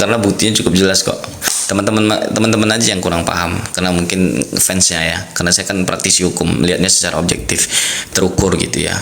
karena buktinya cukup jelas kok. Teman-teman aja yang kurang paham, karena mungkin fansnya ya, karena saya kan praktisi hukum, melihatnya secara objektif, terukur gitu ya.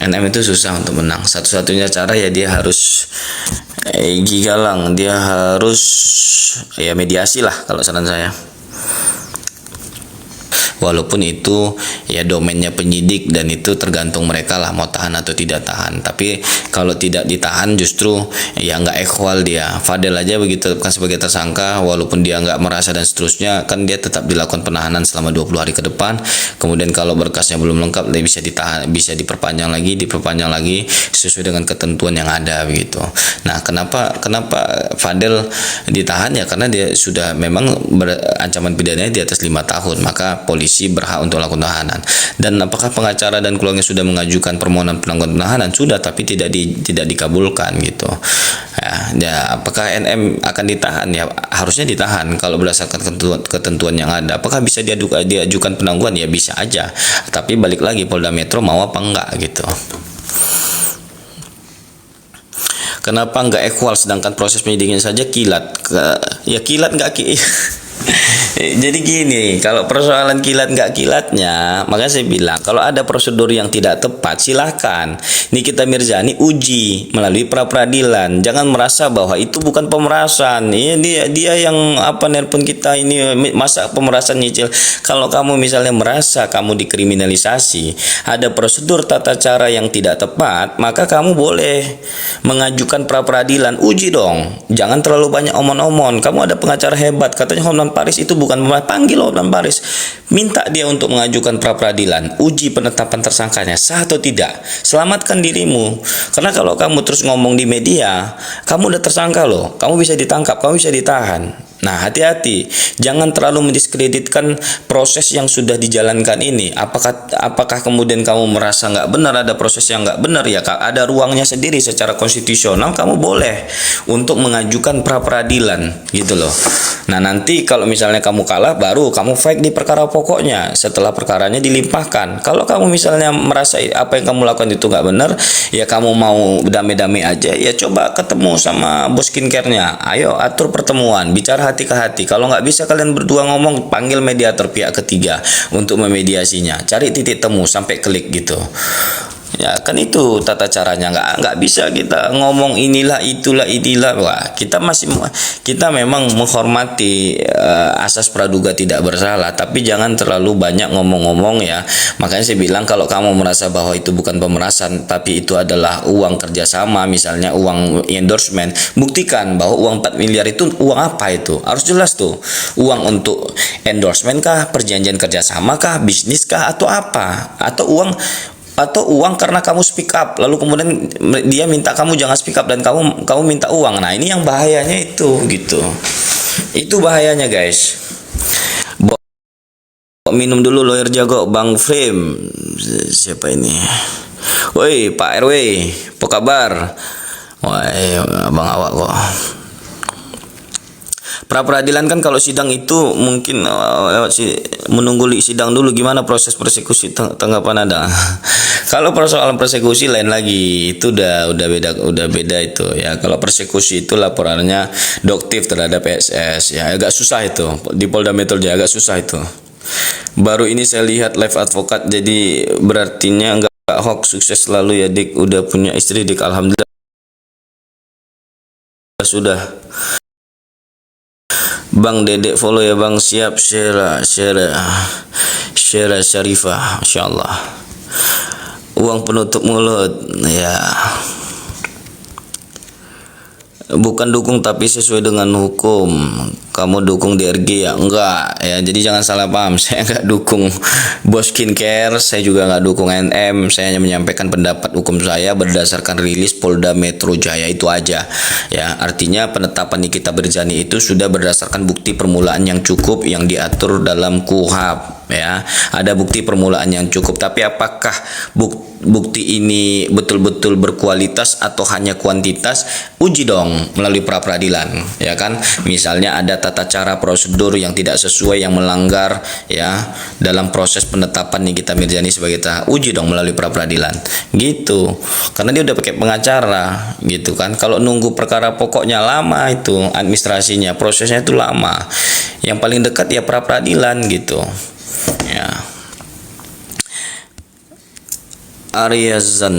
NM itu susah untuk menang. Satu-satunya cara ya dia harus gigalang, dia harus ya mediasi lah kalau saran saya. Walaupun itu ya domainnya penyidik dan itu tergantung mereka lah mau tahan atau tidak tahan. Tapi kalau tidak ditahan justru ya nggak equal dia. Fadel aja begitu kan sebagai tersangka, walaupun dia nggak merasa dan seterusnya, kan dia tetap dilakukan penahanan selama 20 hari ke depan. Kemudian kalau berkasnya belum lengkap, dia bisa ditahan, bisa diperpanjang lagi sesuai dengan ketentuan yang ada begitu. Nah, kenapa Fadel ditahan ya, karena dia sudah memang ancaman pidananya di atas 5 tahun, maka polisi berhak untuk melakukan tahanan. Dan apakah pengacara dan keluarga sudah mengajukan permohonan penangguhan penahanan? Sudah, tapi tidak dikabulkan gitu. Ya, apakah NM akan ditahan? Ya harusnya ditahan kalau berdasarkan ketentuan yang ada. Apakah bisa diajukan penangguhan? Ya bisa aja. Tapi balik lagi Polda Metro mau apa enggak gitu. Kenapa enggak equal sedangkan proses penyidiknya saja kilat? Ya kilat enggak Jadi gini, kalau persoalan kilat nggak kilatnya, makanya saya bilang kalau ada prosedur yang tidak tepat, silahkan Nikita Mirzani uji melalui pra peradilan. Jangan merasa bahwa itu bukan pemerasan. Dia yang nelpon kita ini masa pemerasan nyicil. Kalau kamu misalnya merasa kamu dikriminalisasi, ada prosedur tata cara yang tidak tepat, maka kamu boleh mengajukan pra peradilan. Uji dong. Jangan terlalu banyak omon-omon. Kamu ada pengacara hebat, katanya Hotman Paris itu bukan panggil Hotman Paris, minta dia untuk mengajukan pra peradilan, uji penetapan tersangkanya sah atau tidak, selamatkan dirimu. Karena kalau kamu terus ngomong di media, kamu udah tersangka loh, kamu bisa ditangkap, kamu bisa ditahan. Nah, hati-hati, jangan terlalu mendiskreditkan proses yang sudah dijalankan ini. Apakah kemudian kamu merasa nggak benar, ada proses yang nggak benar ya, Kak? Ada ruangnya sendiri secara konstitusional, kamu boleh untuk mengajukan pra peradilan gitu loh. Nah, nanti kalau misalnya kamu kalah, baru kamu fight di perkara pokoknya setelah perkaranya dilimpahkan. Kalau kamu misalnya merasa apa yang kamu lakukan itu nggak benar, ya kamu mau damai-damai aja, ya coba ketemu sama bos skincare-nya. Ayo atur pertemuan, bicara hati ke hati. Kalau nggak bisa kalian berdua ngomong, panggil mediator pihak ketiga untuk memediasinya. Cari titik temu sampai klik gitu. Ya kan itu tata caranya. Nggak bisa kita ngomong inilah inilah. Wah, kita memang menghormati asas praduga tidak bersalah, tapi jangan terlalu banyak ngomong-ngomong ya. Makanya saya bilang kalau kamu merasa bahwa itu bukan pemerasan tapi itu adalah uang kerjasama, misalnya uang endorsement, buktikan bahwa uang 4 miliar itu uang apa, itu harus jelas tuh. Uang untuk endorsement kah, perjanjian kerjasama kah, bisnis kah, atau apa, atau uang karena kamu speak up lalu kemudian dia minta kamu jangan speak up dan kamu minta uang. Nah, ini yang bahayanya itu gitu. Itu bahayanya, guys. Minum dulu lawyer jago Bang Frame. Siapa ini? Woi, Pak RW, apa kabar? Woi, Bang awak kok. Pra peradilan kan kalau sidang itu mungkin menunggu sidang dulu, gimana proses persekusi, tanggapan Anda? Kalau persoalan persekusi lain lagi, itu udah beda itu ya. Kalau persekusi itu laporannya doktif terhadap PSS ya, agak susah itu di Polda Metro Jaya, agak susah itu. Baru ini saya lihat live advokat, jadi berartinya enggak hoax. Sukses selalu ya Dik, udah punya istri Dik, alhamdulillah sudah. Bang Dedek follow ya Bang, siap. Syarifah, insyaallah. Uang penutup mulut ya, bukan dukung tapi sesuai dengan hukum. Kamu dukung DRG ya? Enggak ya, jadi jangan salah paham. Saya enggak dukung bos skincare, saya juga enggak dukung NM. Saya hanya menyampaikan pendapat hukum saya berdasarkan rilis Polda Metro Jaya, itu aja ya. Artinya penetapan Nikita Mirzani itu sudah berdasarkan bukti permulaan yang cukup yang diatur dalam KUHP. ya. Ada bukti permulaan yang cukup, tapi apakah bukti ini betul-betul berkualitas atau hanya kuantitas? Uji dong melalui pra peradilan, ya kan. Misalnya ada tata cara prosedur yang tidak sesuai, yang melanggar ya dalam proses penetapan Nikita Mirzani sebagai uji dong melalui pra peradilan gitu, karena dia udah pakai pengacara gitu kan. Kalau nunggu perkara pokoknya lama, itu administrasinya, prosesnya itu lama. Yang paling dekat ya pra peradilan gitu ya. Aryanza,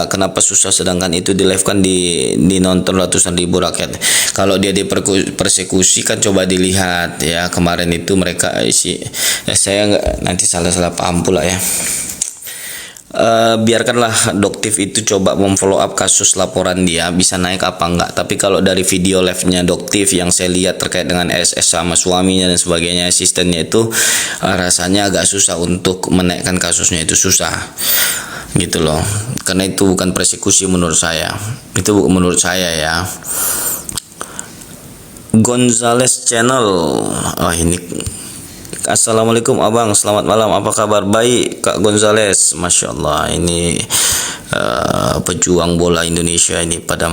kenapa susah sedangkan itu di live kan dinonton ratusan ribu rakyat. Kalau dia dipersekusi kan coba dilihat ya, kemarin itu mereka saya nggak, nanti salah paham pula ya. Biarkanlah Doktif itu coba memfollow up kasus laporan dia bisa naik apa enggak. Tapi kalau dari video live-nya Doktif yang saya lihat terkait dengan SS sama suaminya dan sebagainya, asistennya itu rasanya agak susah untuk menaikkan kasusnya, itu susah gitu loh, karena itu bukan persekusi menurut saya, itu menurut saya ya. Gonzales Channel, oh ini Assalamualaikum abang, selamat malam, apa kabar? Baik Kak Gonzales, Masya Allah, ini pejuang bola Indonesia ini pada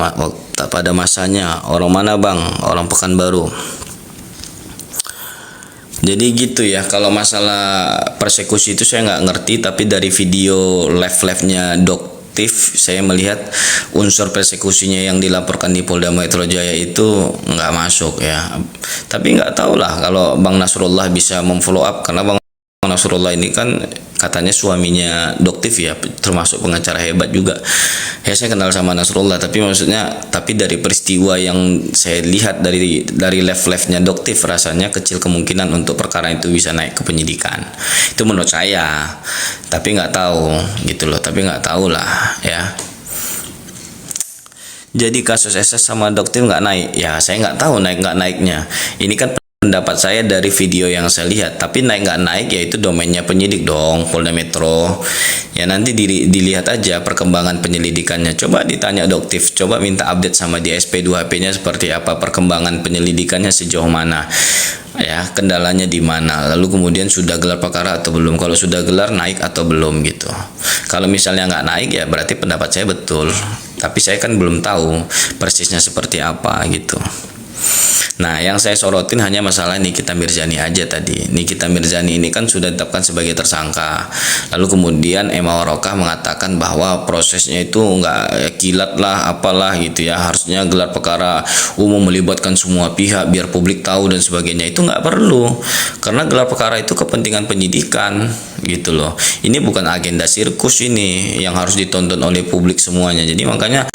masanya. Orang mana bang? Orang Pekanbaru. Jadi gitu ya, kalau masalah persekusi itu saya nggak ngerti, tapi dari video live-nya Doktif saya melihat unsur persekusinya yang dilaporkan di Polda Metro Jaya itu nggak masuk ya. Tapi nggak tahu lah kalau Bang Nasrullah bisa memfollow up, karena Bang Nasrullah ini kan katanya suaminya Doktif ya, termasuk pengacara hebat juga ya. Saya kenal sama Nasrullah, tapi maksudnya dari peristiwa yang saya lihat dari live-nya Doktif, rasanya kecil kemungkinan untuk perkara itu bisa naik ke penyidikan, itu menurut saya. Tapi nggak tahu gitu loh, tapi nggak tahu lah ya. Jadi kasus SS sama Doktif nggak naik ya, saya nggak tahu naik nggak naiknya. Ini kan pendapat saya dari video yang saya lihat, tapi naik nggak naik ya itu domainnya penyidik dong, Polda Metro ya. Nanti dilihat aja perkembangan penyelidikannya. Coba ditanya Doktif, coba minta update sama di SP2HP-nya seperti apa, perkembangan penyelidikannya sejauh mana ya, kendalanya di mana, lalu kemudian sudah gelar perkara atau belum. Kalau sudah gelar, naik atau belum gitu. Kalau misalnya nggak naik ya berarti pendapat saya betul, tapi saya kan belum tahu persisnya seperti apa gitu. Nah, yang saya sorotin hanya masalah Nikita Mirzani aja tadi. Nikita Mirzani ini kan sudah ditetapkan sebagai tersangka. Lalu kemudian Emma Waroka mengatakan bahwa prosesnya itu nggak kilat lah, apalah gitu ya. Harusnya gelar perkara umum melibatkan semua pihak biar publik tahu dan sebagainya. Itu nggak perlu, karena gelar perkara itu kepentingan penyidikan gitu loh. Ini bukan agenda sirkus ini yang harus ditonton oleh publik semuanya. Jadi makanya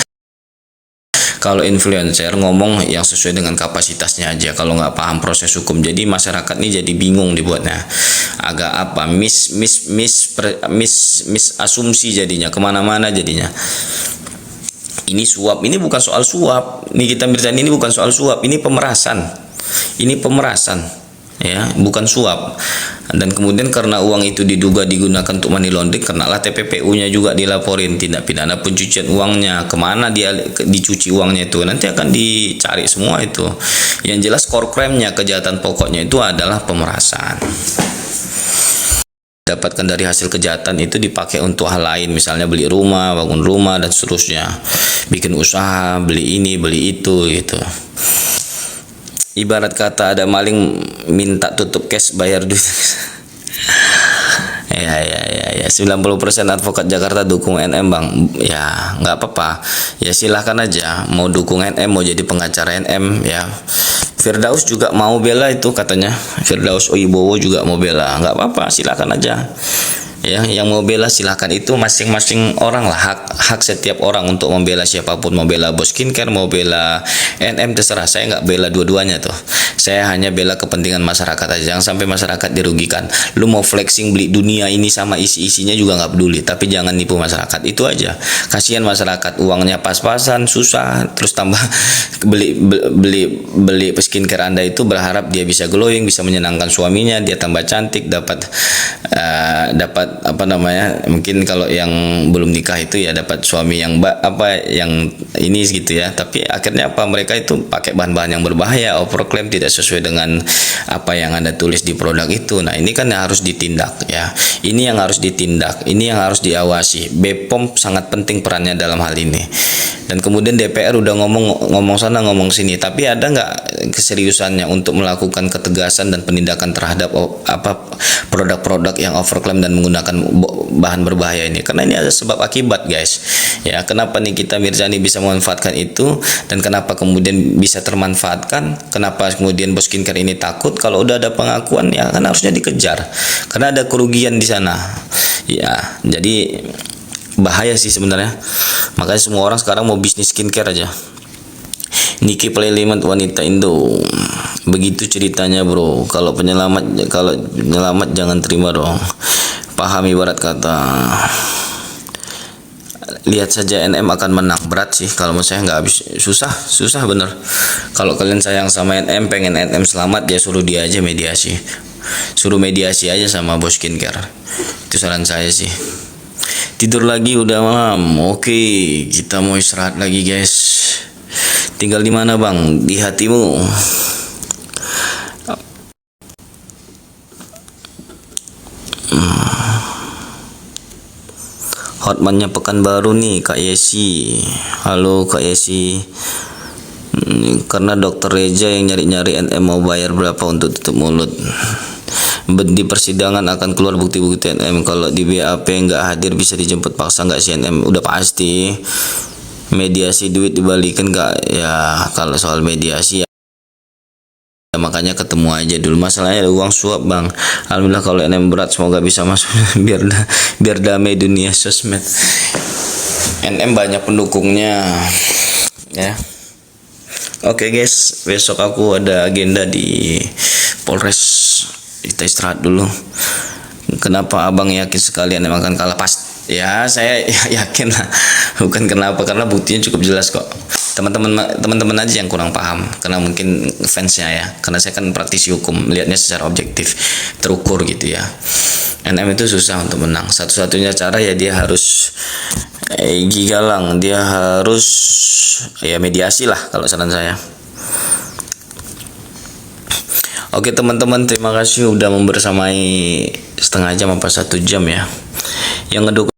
kalau influencer ngomong yang sesuai dengan kapasitasnya aja, kalau nggak paham proses hukum. Jadi masyarakat ini jadi bingung dibuatnya, agak apa mis asumsi jadinya, kemana-mana jadinya. Ini suap, ini bukan soal suap. Nikita Mirzani ini bukan soal suap, ini pemerasan ya, bukan suap. Dan kemudian karena uang itu diduga digunakan untuk money laundering, kenalah TPPU-nya juga dilaporin, tindak pidana pencucian uangnya, kemana dia dicuci uangnya itu nanti akan dicari semua itu. Yang jelas core crime-nya, kejahatan pokoknya itu adalah pemerasan. Dapatkan dari hasil kejahatan itu dipakai untuk hal lain, misalnya beli rumah, bangun rumah dan seterusnya, bikin usaha, beli ini beli itu gitu. Ibarat kata ada maling minta tutup cash bayar duit. ya 90% advokat Jakarta dukung NM bang. Ya nggak apa-apa ya, silahkan aja mau dukung NM, mau jadi pengacara NM ya. Firdaus juga mau bela itu katanya, Firdaus Oibowo juga mau bela, nggak apa-apa, silahkan aja ya. Yang mau bela silahkan, itu masing-masing orang lah, hak setiap orang untuk membela siapapun. Mau bela Bos Skincare, mau bela NM, terserah. Saya nggak bela dua-duanya tuh, saya hanya bela kepentingan masyarakat aja, jangan sampai masyarakat dirugikan. Lu mau flexing beli dunia ini sama isi-isinya juga nggak peduli, tapi jangan nipu masyarakat, itu aja. Kasihan masyarakat, uangnya pas-pasan, susah, terus tambah beli skincare Anda itu berharap dia bisa glowing, bisa menyenangkan suaminya, dia tambah cantik, dapat dapat apa namanya, mungkin kalau yang belum nikah itu ya dapat suami yang yang ini gitu ya, tapi akhirnya apa, mereka itu pakai bahan-bahan yang berbahaya, overclaim, tidak sesuai dengan apa yang Anda tulis di produk itu. Nah ini kan yang harus ditindak ya, ini yang harus ditindak, ini yang harus diawasi. BPOM sangat penting perannya dalam hal ini. Dan kemudian DPR udah ngomong sana ngomong sini, tapi ada nggak keseriusannya untuk melakukan ketegasan dan penindakan terhadap produk-produk yang overclaim dan menggunakan bahan berbahaya ini? Karena ini ada sebab akibat guys ya. Kenapa nih kita Mirzani bisa memanfaatkan itu, dan kenapa kemudian bisa termanfaatkan, kenapa kemudian Bos Skincare ini takut? Kalau udah ada pengakuan ya kan harusnya dikejar, karena ada kerugian di sana ya. Jadi bahaya sih sebenarnya, makanya semua orang sekarang mau bisnis skincare aja. Niki Playlimat wanita Indo, begitu ceritanya bro. Kalau penyelamat jangan terima dong, paham ibarat kata. Lihat saja NM akan menang. Berat sih kalau menurut saya, nggak habis, susah bener. Kalau kalian sayang sama NM, pengen NM selamat, ya suruh dia aja mediasi, suruh mediasi aja sama Bos Skincare. Itu saran saya sih. Tidur lagi udah malam. Oke, kita mau istirahat lagi guys. Tinggal di mana bang? Di hatimu. Hotmannya Pekanbaru nih Kak Yesi. Halo Kak Yesi. Karena dokter Reja yang nyari-nyari NM mau bayar berapa untuk tutup mulut. Di persidangan akan keluar bukti-bukti NM. Kalau di BAP nggak hadir, bisa dijemput paksa nggak si NM? Udah pasti. Mediasi duit dibalikin nggak ya? Kalau soal mediasi ya, makanya ketemu aja dulu. Masalahnya ada uang suap bang. Alhamdulillah kalau NM berat, semoga bisa masuk biar damai dunia sosmed. NM banyak pendukungnya ya. Oke guys, besok aku ada agenda di Polres. Kita istirahat dulu. Kenapa abang yakin sekali NM akan kalah? Ya saya yakin lah. Bukan kenapa, karena buktinya cukup jelas kok. Teman-teman aja yang kurang paham, karena mungkin fansnya ya, karena saya kan praktisi hukum, lihatnya secara objektif, terukur gitu ya. NM itu susah untuk menang. Satu-satunya cara ya dia harus gigalang, dia harus ya mediasi lah kalau saran saya. Oke teman-teman, terima kasih udah membersamai setengah jam apa 1 jam ya. Yang ngedukung